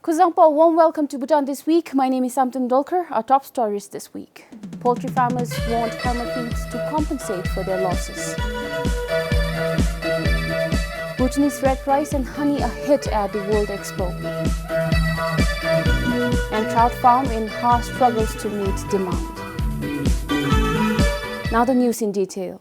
Kuzangpa, a warm welcome to Bhutan This Week. My name is Samton Dolkar. Our top stories this week. Poultry farmers want Karma Feeds to compensate for their losses. Bhutanese red rice and honey a hit at the World Expo. And trout farm in Ha struggles to meet demand. Now the news in detail.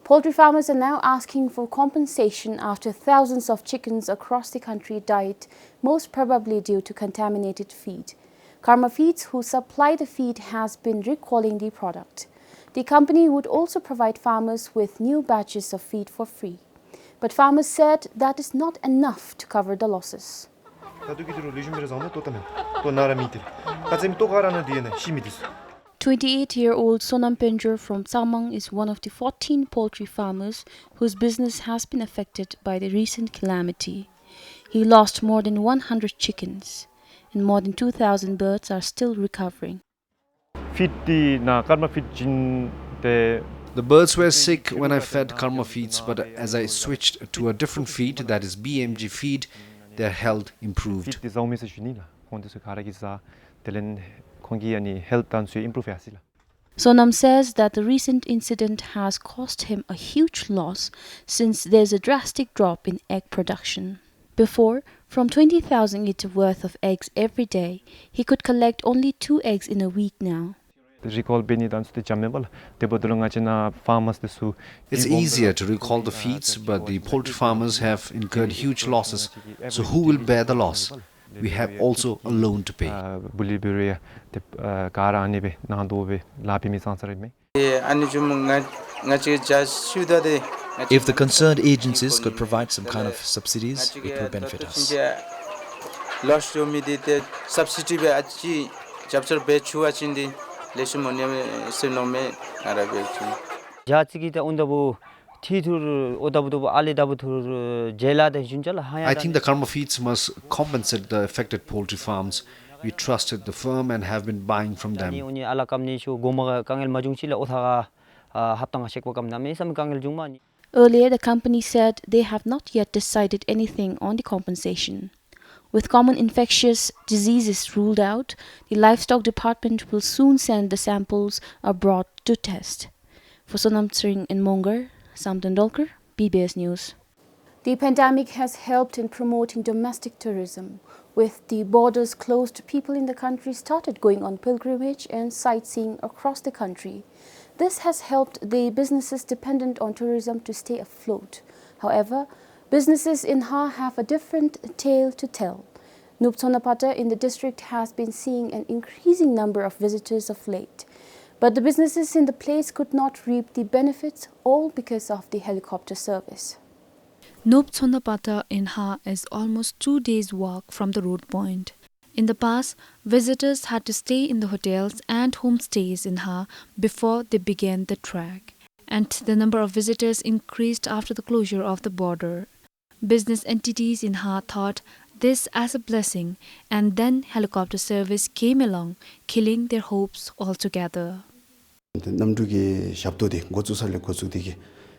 Poultry farmers are now asking for compensation after thousands of chickens across the country died, most probably due to contaminated feed. Karma Feeds, who supply the feed, has been recalling the product. The company would also provide farmers with new batches of feed for free. But farmers said that is not enough to cover the losses. 28-year-old Sonam Penjur from Samang is one of the 14 poultry farmers whose business has been affected by the recent calamity. He lost more than 100 chickens, and more than 2,000 birds are still recovering. The birds were sick when I fed Karma Feeds, but as I switched to a different feed, that is BMG feed, their health improved. Sonam says that the recent incident has cost him a huge loss since there's a drastic drop in egg production. Before, from 20,000 liters worth of eggs every day, he could collect only 2 eggs in a week now. It's easier to recall the feeds, but the poultry farmers have incurred huge losses. So who will bear the loss? We have also a loan to pay. If the concerned agencies could provide some kind of subsidies, it would benefit us. I think the Karma Feeds must compensate the affected poultry farms. We trusted the firm and have been buying from them. Earlier, the company said they have not yet decided anything on the compensation. With common infectious diseases ruled out, the livestock department will soon send the samples abroad to test. For Sonam Tsring in Mongar, Samton Dolkar, BBS News. The pandemic has helped in promoting domestic tourism. With the borders closed, people in the country started going on pilgrimage and sightseeing across the country. This has helped the businesses dependent on tourism to stay afloat. However, businesses in Ha have a different tale to tell. Nuptsonapata in the district has been seeing an increasing number of visitors of late. But the businesses in the place could not reap the benefits, all because of the helicopter service. Nuptsonapata in Ha is almost 2 days' walk from the road point. In the past, visitors had to stay in the hotels and homestays in Ha before they began the trek. And the number of visitors increased after the closure of the border. Business entities in Ha thought this as a blessing, and then helicopter service came along, killing their hopes altogether.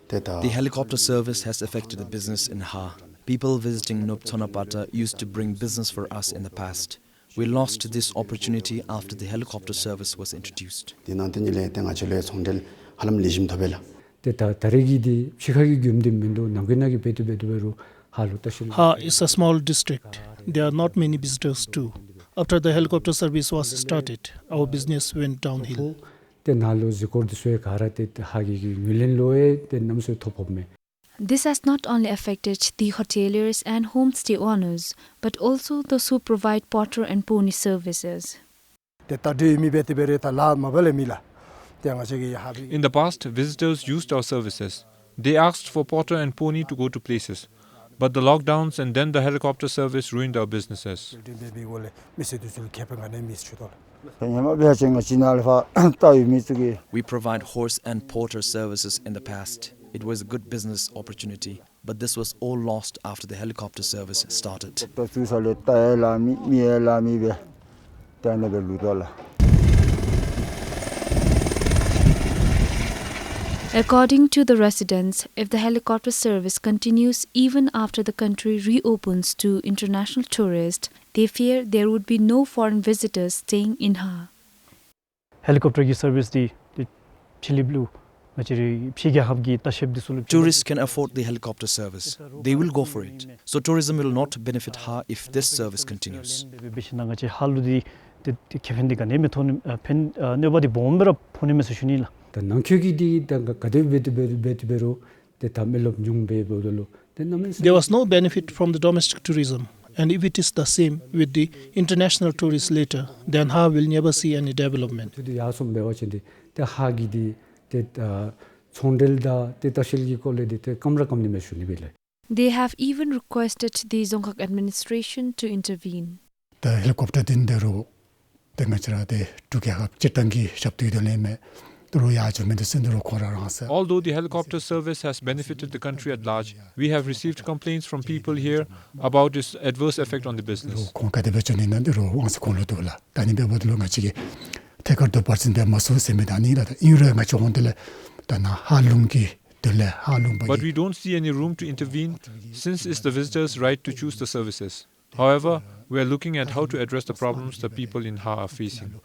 The helicopter service has affected the business in Ha. People visiting Nuptsonapata used to bring business for us in the past. We lost this opportunity after the helicopter service was introduced. Ha is a small district. There are not many visitors too. After the helicopter service was started, our business went downhill. This has not only affected the hoteliers and homestay owners, but also those who provide porter and pony services. In the past, visitors used our services. They asked for porter and pony to go to places. But the lockdowns and then the helicopter service ruined our businesses. We provide horse and porter services in the past. It was a good business opportunity, but this was all lost after the helicopter service started. According to the residents, if the helicopter service continues even after the country reopens to international tourists, they fear there would be no foreign visitors staying in Ha. Helicopter service the Chili Blue. Tourists can afford the helicopter service. They will go for it. So tourism will not benefit Ha if this service continues. There was no benefit from the domestic tourism, and if it is the same with the international tourists later, then Ha will never see any development. They have even requested the Dzongkhag administration to intervene. The helicopter Although the helicopter service has benefited the country at large, we have received complaints from people here about its adverse effect on the business. But we don't see any room to intervene since it's the visitors' right to choose the services. However, we are looking at how to address the problems the people in Ha are facing.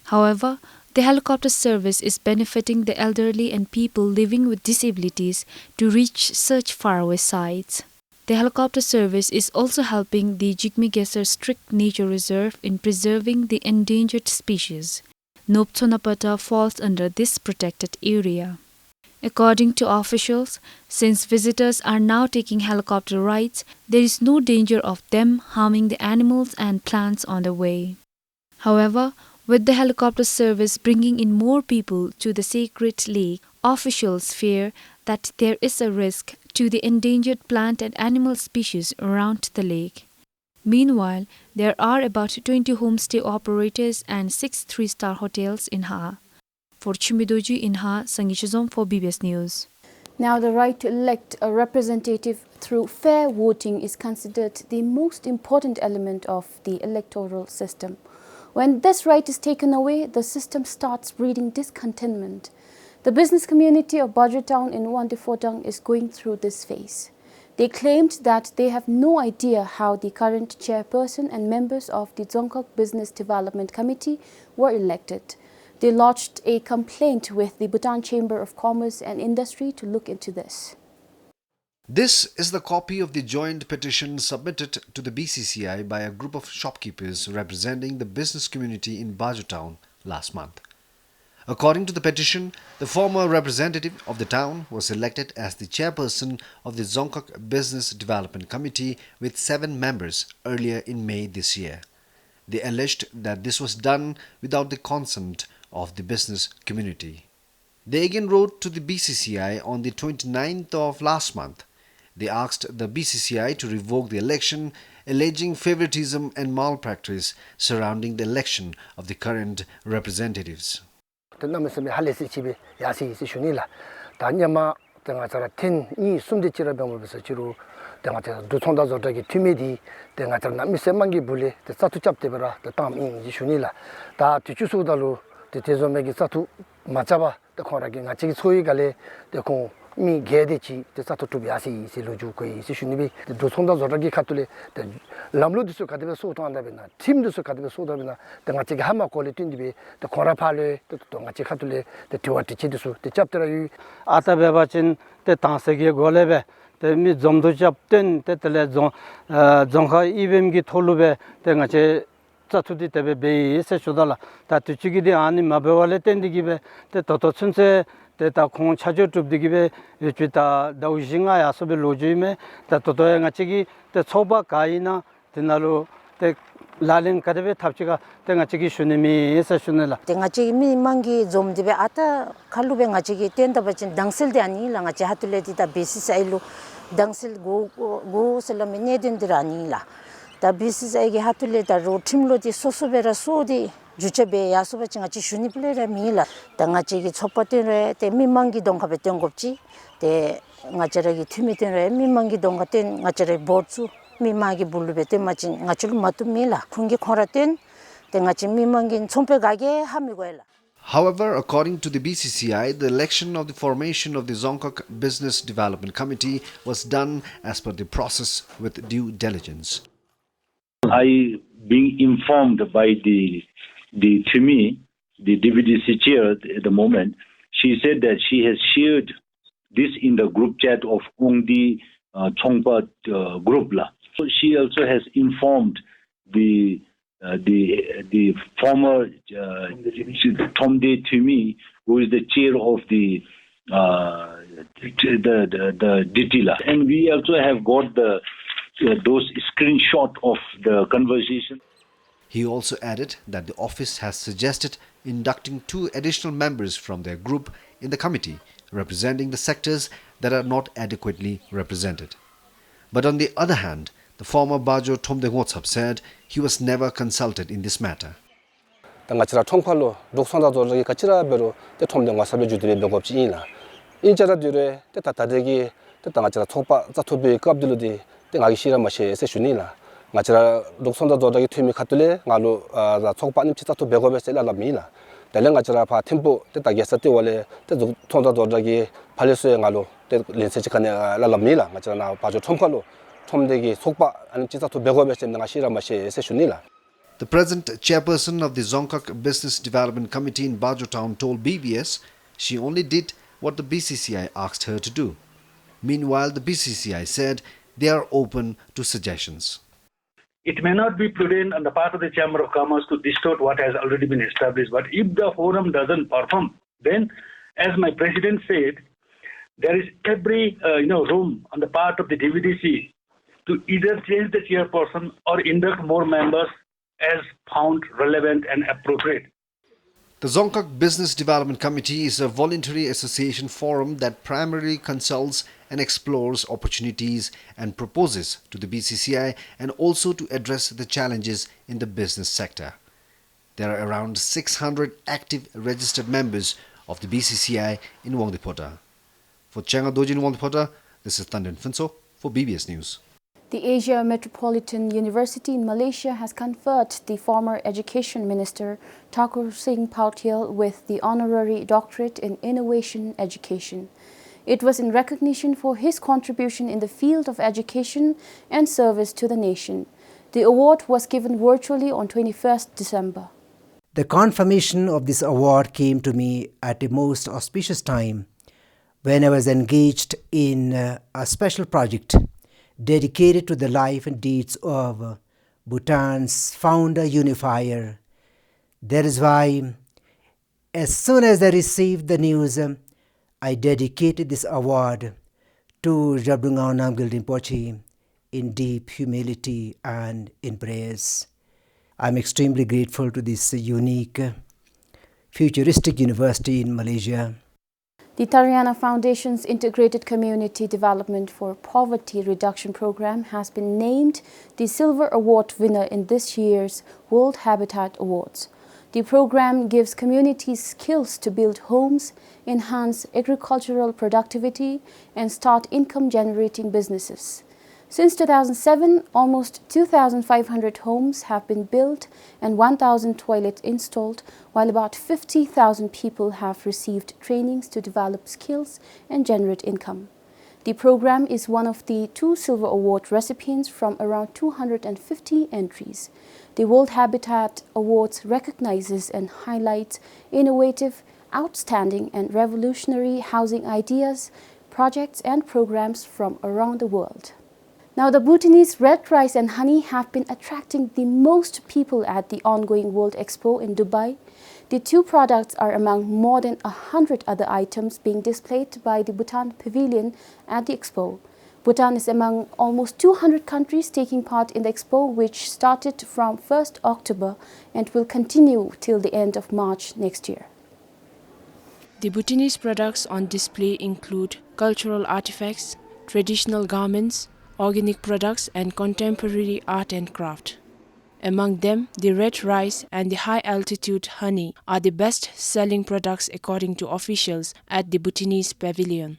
However, the helicopter service is benefiting the elderly and people living with disabilities to reach such faraway sites. The helicopter service is also helping the Jigme Gesar Strict Nature Reserve in preserving the endangered species. Nop Tsonapata falls under this protected area. According to officials, since visitors are now taking helicopter rides, there is no danger of them harming the animals and plants on the way. However, with the helicopter service bringing in more people to the sacred lake, officials fear that there is a risk to the endangered plant and animal species around the lake. Meanwhile, there are about 20 homestay operators and 6 3-star hotels in Ha. For Chimidoji in Ha, Sangishazom for BBS News. Now, the right to elect a representative through fair voting is considered the most important element of the electoral system. When this right is taken away, the system starts breeding discontentment. The business community of Bajra town in Wandifodang is going through this phase. They claimed that they have no idea how the current chairperson and members of the Dzongkhag Business Development Committee were elected. They lodged a complaint with the Bhutan Chamber of Commerce and Industry to look into this. This is the copy of the joint petition submitted to the BCCI by a group of shopkeepers representing the business community in Bajra town last month. According to the petition, the former representative of the town was elected as the chairperson of the Dzongkhag Business Development Committee with 7 members earlier in May this year. They alleged that this was done without the consent of the business community. They again wrote to the BCCI on the 29th of last month. They asked the BCCI to revoke the election, alleging favoritism and malpractice surrounding the election of the current representatives. mi gede chi te sa to bi asi se loju ko isi shunibi do sonda zoragi khatule te lamlo diso kadebe so to anda bena team diso kadebe so da bena te ngati ga hama quality ndibe te khora phale te to ngati khatule te tiwati chi diso te chaptera yu ata bebachin te tansege golebe te mi zomdo chapten te tele zongha ibem gi tholube te ngati 자투디 때베 베이세 쇼달라 다 뒤치기디 아니 마베왈레 텐디기베 때 도토 춘세 때다 공 차저 줍디기베 주다 다우징아 야소베 로지메 다 도토에 가치기 때 초바 가이나 드나로 때 라렌 카데베 탑치가 때 가치기 슈네미 에서 슈네라 때 가치기 미망기 좀디베 아타 칼루베 가치기 텐다 버친 당실데 아니 랑아치 하툴레디다 BCCI로 당실 고 살라메네딘드라니라 다 BCCI게 하툴레다 로팀로디 소소베라 소디 주체베 야소바칭아 치 슈니플레라 미라 당아치기 촛바테레 때 미망기 동갑에 땡겁지 때 ngachare기 팀이테레 미망기 동가텐 ngacha레 보츠 mi magi bulube te machin ngachul matu mila khungi khoraten te ngachim mi mangin chompe gage hamigoela. However, according to the BCCI, the election of the formation of the Dzongkhag Business Development Committee was done as per the process with due diligence. I being informed by the to me, the DVDC chair at the moment, she said that she has shared this in the group chat of Ungdi Chongpa group la. So she also has informed the former Tomde Tumi, who is the chair of the DTLA, and we also have got those screenshot of the conversation. He also added that the office has suggested inducting 2 additional members from their group in the committee, representing the sectors that are not adequately represented. But on the other hand, the former Bajo Tomde Ngotsap said he was never consulted in this matter. 당가치라 총팔로 녹선다도 저기 가치라 배로 때 톰된 와사베 주들이 명업지이나 인자라들에 때 다다대기 때 당가치라 총파 자토비 갑들로디 때 가기 싫어 마시 세슈니라 가치라 녹선다도 저기 팀이 갔들래 가로 총파님 치자토 명업에 셀라랍니다 달랑 가치라 파 템포 때 다게서때 원래 때 총다도 저기 발레스에 가로 때 렌세지카네 라랍니다 가치라 나 바조 총팔로 톰대기 속바 아니 치자토 명업에 셀나 싫어 마시 세슈니라. The present chairperson of the Dzongkhag Business Development Committee in Bajo Town told BBS she only did what the BCCI asked her to do. Meanwhile, the BCCI said they are open to suggestions. It may not be prudent on the part of the Chamber of Commerce to distort what has already been established, but if the forum doesn't perform, then, as my president said, there is every room on the part of the DVDC to either change the chairperson or induct more members as found relevant and appropriate. The Dzongkhag Business Development Committee is a voluntary association forum that primarily consults and explores opportunities and proposes to the BCCI and also to address the challenges in the business sector. There are around 600 active registered members of the BCCI in Wangdipota. For Changa Dojin Wangdipota, this is Tanden Finso for BBS News. The Asia Metropolitan University in Malaysia has conferred the former Education Minister Thakur Singh Pautiel with the honorary doctorate in innovation education. It was in recognition for his contribution in the field of education and service to the nation. The award was given virtually on 21st December. The confirmation of this award came to me at a most auspicious time when I was engaged in a special project dedicated to the life and deeds of Bhutan's founder unifier. That is why, as soon as I received the news, I dedicated this award to Rabdungao Namgyal Rinpoche in deep humility and in prayers. I'm extremely grateful to this unique, futuristic university in Malaysia. The Italiana Foundation's Integrated Community Development for Poverty Reduction Program has been named the Silver Award winner in this year's World Habitat Awards. The program gives communities skills to build homes, enhance agricultural productivity, and start income-generating businesses. Since 2007, almost 2,500 homes have been built and 1,000 toilets installed, while about 50,000 people have received trainings to develop skills and generate income. The program is one of the 2 Silver Award recipients from around 250 entries. The World Habitat Awards recognizes and highlights innovative, outstanding and revolutionary housing ideas, projects and programs from around the world. Now, the Bhutanese red rice and honey have been attracting the most people at the ongoing World Expo in Dubai. The 2 products are among more than 100 other items being displayed by the Bhutan Pavilion at the Expo. Bhutan is among almost 200 countries taking part in the Expo, which started from 1st October and will continue till the end of March next year. The Bhutanese products on display include cultural artifacts, traditional garments, organic products and contemporary art and craft. Among them, the red rice and the high-altitude honey are the best-selling products according to officials at the Bhutanese pavilion.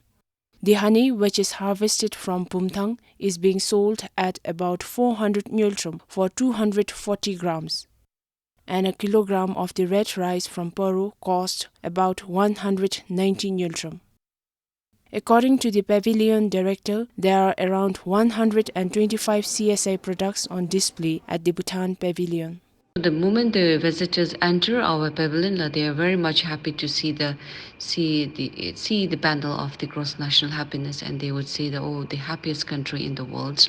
The honey, which is harvested from Bhutan, is being sold at about 400 ngultrum for 240 grams. And a kilogram of the red rice from Peru cost about 190 ngultrum. According to the pavilion director, there are around 125 CSI products on display at the Bhutan pavilion. The moment the visitors enter our pavilion, they are very much happy to see the panel of the gross national happiness, and they would say the happiest country in the world.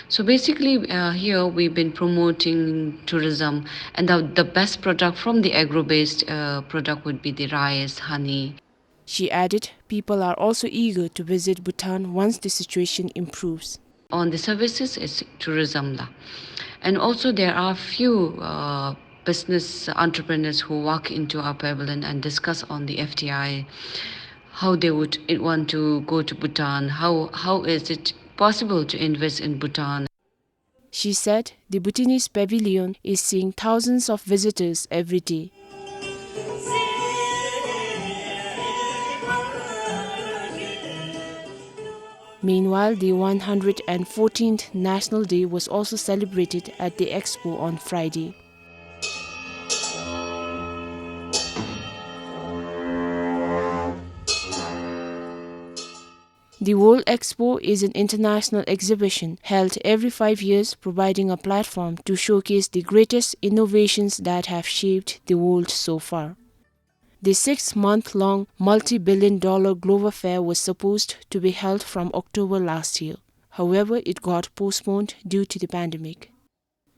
So basically, here we've been promoting tourism, and the best product from the agro-based product would be the rice, honey. She added, people are also eager to visit Bhutan once the situation improves. On the services, it's tourism. And also there are few business entrepreneurs who walk into our pavilion and discuss on the FDI, how they would want to go to Bhutan, how is it possible to invest in Bhutan. She said the Bhutanese pavilion is seeing thousands of visitors every day. Meanwhile, the 114th National Day was also celebrated at the Expo on Friday. The World Expo is an international exhibition held every 5 years, providing a platform to showcase the greatest innovations that have shaped the world so far. The 6-month-long multi-billion-dollar Global Fair was supposed to be held from October last year. However, it got postponed due to the pandemic.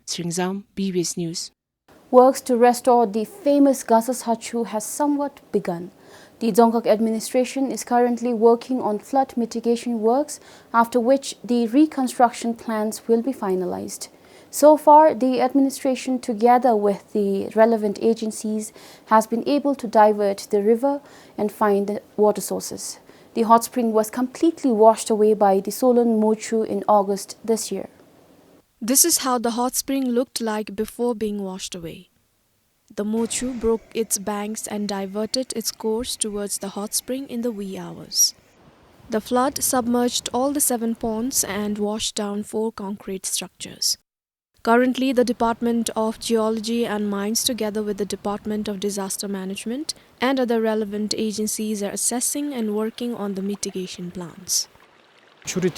Sringzam, BBS News. Works to restore the famous Gaza statue has somewhat begun. The Dzongkhag administration is currently working on flood mitigation works, after which the reconstruction plans will be finalized. So far, the administration, together with the relevant agencies, has been able to divert the river and find the water sources. The hot spring was completely washed away by the Solon Mochu in August this year. This is how the hot spring looked like before being washed away. The Mochu broke its banks and diverted its course towards the hot spring in the wee hours. The flood submerged all the 7 ponds and washed down 4 concrete structures. Currently, the Department of Geology and Mines, together with the Department of Disaster Management and other relevant agencies, are assessing and working on the mitigation plans. After the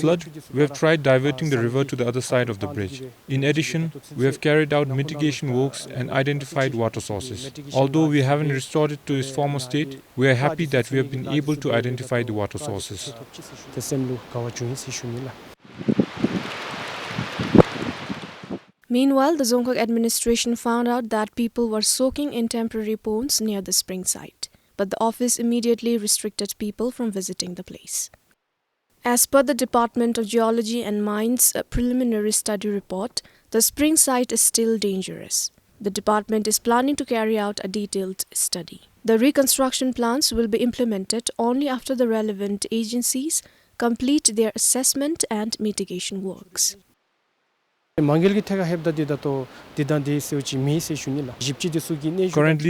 flood, we have tried diverting the river to the other side of the bridge. In addition, we have carried out mitigation works and identified water sources. Although we haven't restored it to its former state, we are happy that we have been able to identify the water sources. Meanwhile, the Dzongkhag administration found out that people were soaking in temporary ponds near the spring site, but the office immediately restricted people from visiting the place. As per the Department of Geology and Mines' preliminary study report, the spring site is still dangerous. The department is planning to carry out a detailed study. The reconstruction plans will be implemented only after the relevant agencies complete their assessment and mitigation works. Currently,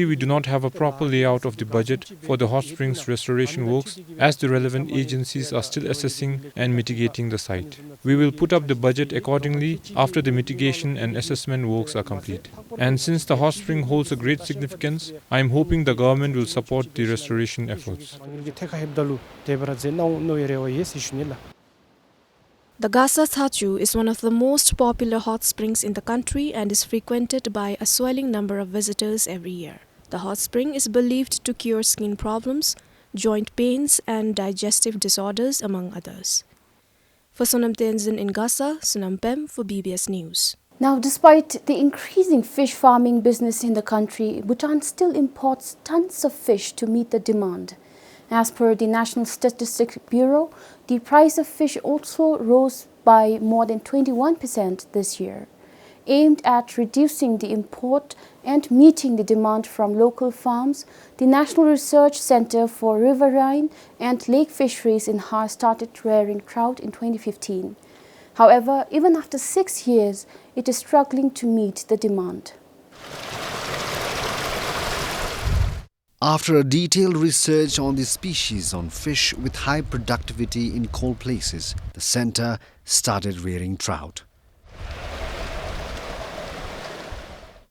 we do not have a proper layout of the budget for the hot springs restoration works, as the relevant agencies are still assessing and mitigating the site. We will put up the budget accordingly after the mitigation and assessment works are complete. And since the hot spring holds a great significance, I am hoping the government will support the restoration efforts. The Gaza statue is one of the most popular hot springs in the country and is frequented by a swelling number of visitors every year. The hot spring is believed to cure skin problems, joint pains and digestive disorders, among others. For Sonam Tenzin in Gaza, Sonam Pem for BBS News. Now, despite the increasing fish farming business in the country, Bhutan still imports tons of fish to meet the demand. As per the National Statistics Bureau, the price of fish also rose by more than 21% this year. Aimed at reducing the import and meeting the demand from local farms, the National Research Center for Riverine and Lake Fisheries in Ha started rearing trout in 2015. However, even after 6 years, it is struggling to meet the demand. After a detailed research on the species on fish with high productivity in cold places, the center started rearing trout.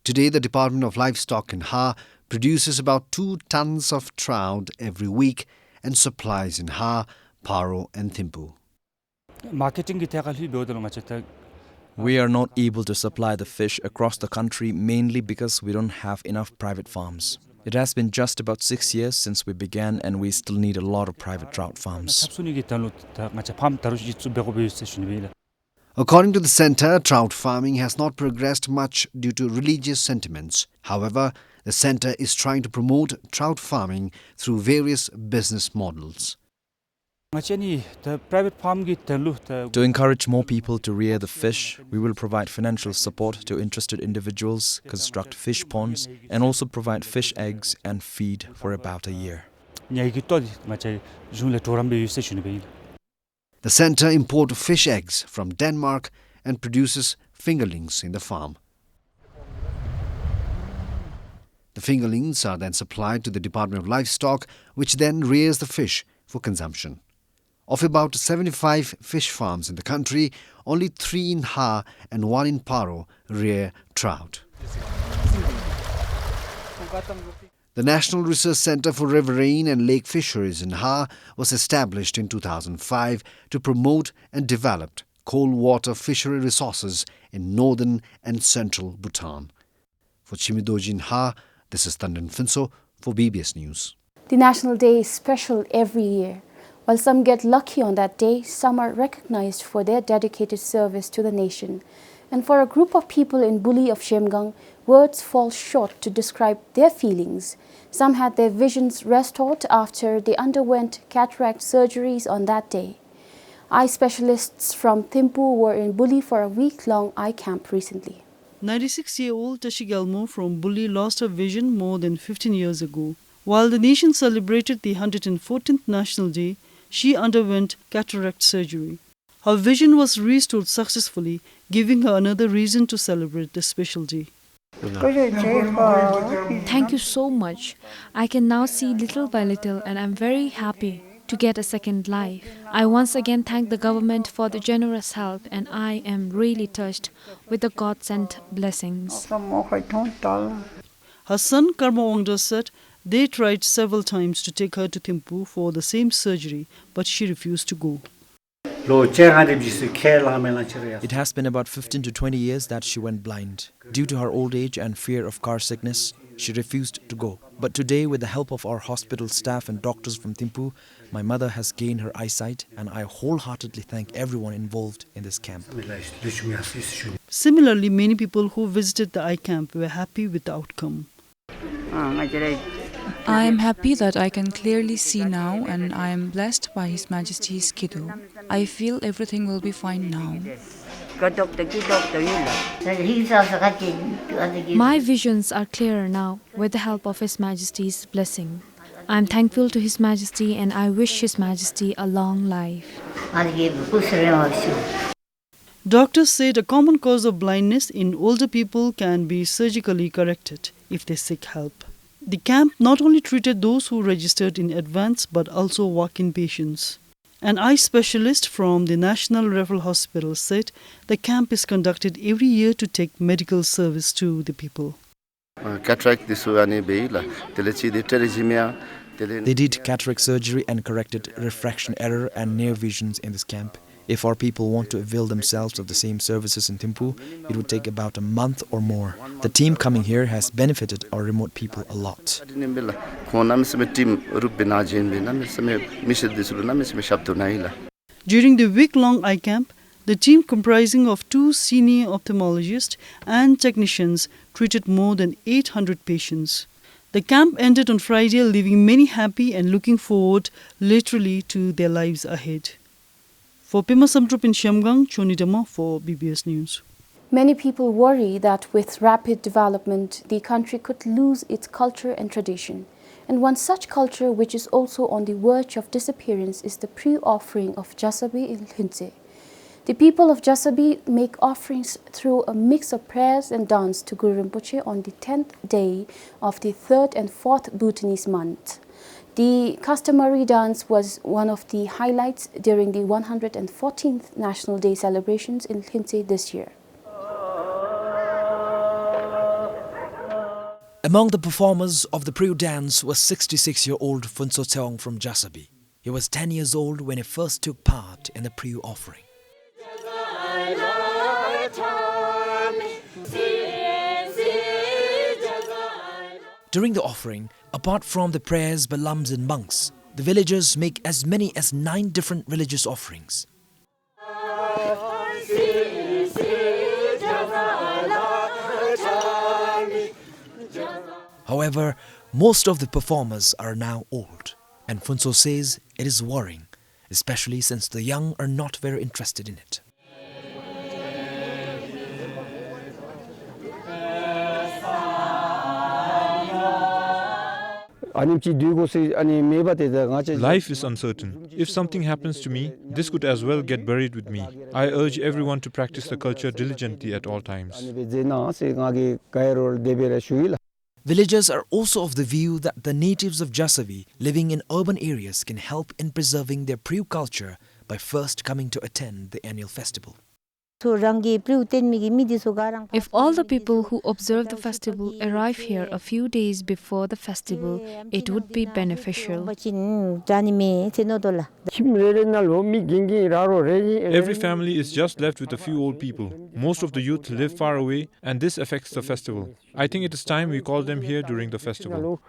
Today, the Department of Livestock in Ha produces about 2 tons of trout every week and supplies in Ha, Paro and Thimphu. We are not able to supply the fish across the country mainly because we don't have enough private farms. It has been just about 6 years since we began and we still need a lot of private trout farms. According to the center, trout farming has not progressed much due to religious sentiments. However, the center is trying to promote trout farming through various business models. To encourage more people to rear the fish, we will provide financial support to interested individuals, construct fish ponds, and also provide fish eggs and feed for about a year. The center imports fish eggs from Denmark and produces fingerlings in the farm. The fingerlings are then supplied to the Department of Livestock, which then rears the fish for consumption. Of about 75 fish farms in the country, only 3 in Ha and 1 in Paro rear trout. The National Research Center for Riverine and Lake Fisheries in Ha was established in 2005 to promote and develop cold water fishery resources in northern and central Bhutan. For Chimidoji in Ha, this is Tandon Finso for BBS News. The National Day is special every year. While some get lucky on that day, some are recognized for their dedicated service to the nation. And for a group of people in Buli of Shemgang, words fall short to describe their feelings. Some had their visions restored after they underwent cataract surgeries on that day. Eye specialists from Thimphu were in Buli for a week-long eye camp recently. 96-year-old Tashi Galmo from Buli lost her vision more than 15 years ago. While the nation celebrated the 114th National Day, she underwent cataract surgery. Her vision was restored successfully, giving her another reason to celebrate this special day. Thank you so much. I can now see little by little and I'm very happy to get a second life. I once again thank the government for the generous help and I am really touched with the God-sent blessings. Her son Karma Wangda said they tried several times to take her to Thimphu for the same surgery, but she refused to go. It has been about 15 to 20 years that she went blind. Due to her old age and fear of car sickness, she refused to go. But today, with the help of our hospital staff and doctors from Thimphu, my mother has gained her eyesight and I wholeheartedly thank everyone involved in this camp. Similarly, many people who visited the eye camp were happy with the outcome. I am happy that I can clearly see now and I am blessed by His Majesty's Kiddu. I feel everything will be fine now. My visions are clearer now with the help of His Majesty's blessing. I am thankful to His Majesty and I wish His Majesty a long life. Doctors said a common cause of blindness in older people can be surgically corrected if they seek help. The camp not only treated those who registered in advance but also walk-in patients. An eye specialist from the National Referral Hospital said the camp is conducted every year to take medical service to the people. They did cataract surgery and corrected refraction error and near visions in this camp. If our people want to avail themselves of the same services in Thimphu, it would take about a month or more. The team coming here has benefited our remote people a lot. During the week-long eye camp, the team comprising of 2 senior ophthalmologists and technicians treated more than 800 patients. The camp ended on Friday, leaving many happy and looking forward literally to their lives ahead. For Pima Samtrup in Shamgang, Chonidama for BBS News. Many people worry that with rapid development, the country could lose its culture and tradition. And one such culture which is also on the verge of disappearance is the pre-offering of Jasabe il Hinse. The people of Jasabi make offerings through a mix of prayers and dance to Guru Rinpoche on the 10th day of the 3rd and 4th Bhutanese month. The customary dance was one of the highlights during the 114th National Day celebrations in Khintse this year. Among the performers of the Priyu dance was 66-year-old Phunso Tseong from Jasabi. He was 10 years old when he first took part in the Priyu offering. During the offering, apart from the prayers by lams and monks, the villagers make as many as 9 different religious offerings. However, most of the performers are now old, and Phunso says it is worrying, especially since the young are not very interested in it. Life is uncertain. If something happens to me, this could as well get buried with me. I urge everyone to practice the culture diligently at all times. Villagers are also of the view that the natives of Jasavi living in urban areas can help in preserving their Priyu culture by first coming to attend the annual festival. If all the people who observe the festival arrive here a few days before the festival, it would be beneficial. Every family is just left with a few old people. Most of the youth live far away, and this affects the festival. I think it is time we call them here during the festival.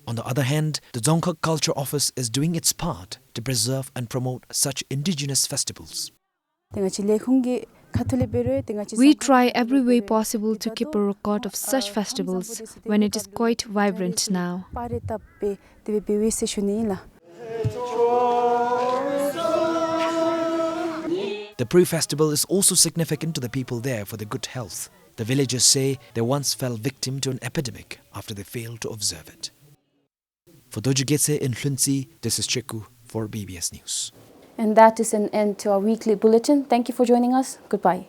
On the other hand, the Dzongkhag Culture Office is doing its part to preserve and promote such indigenous festivals. We try every way possible to keep a record of such festivals when it is quite vibrant now. The Priyu festival is also significant to the people there for their good health. The villagers say they once fell victim to an epidemic after they failed to observe it. For Dojugetse in Hlunsi, this is Chiku for BBS News. And that is an end to our weekly bulletin. Thank you for joining us. Goodbye.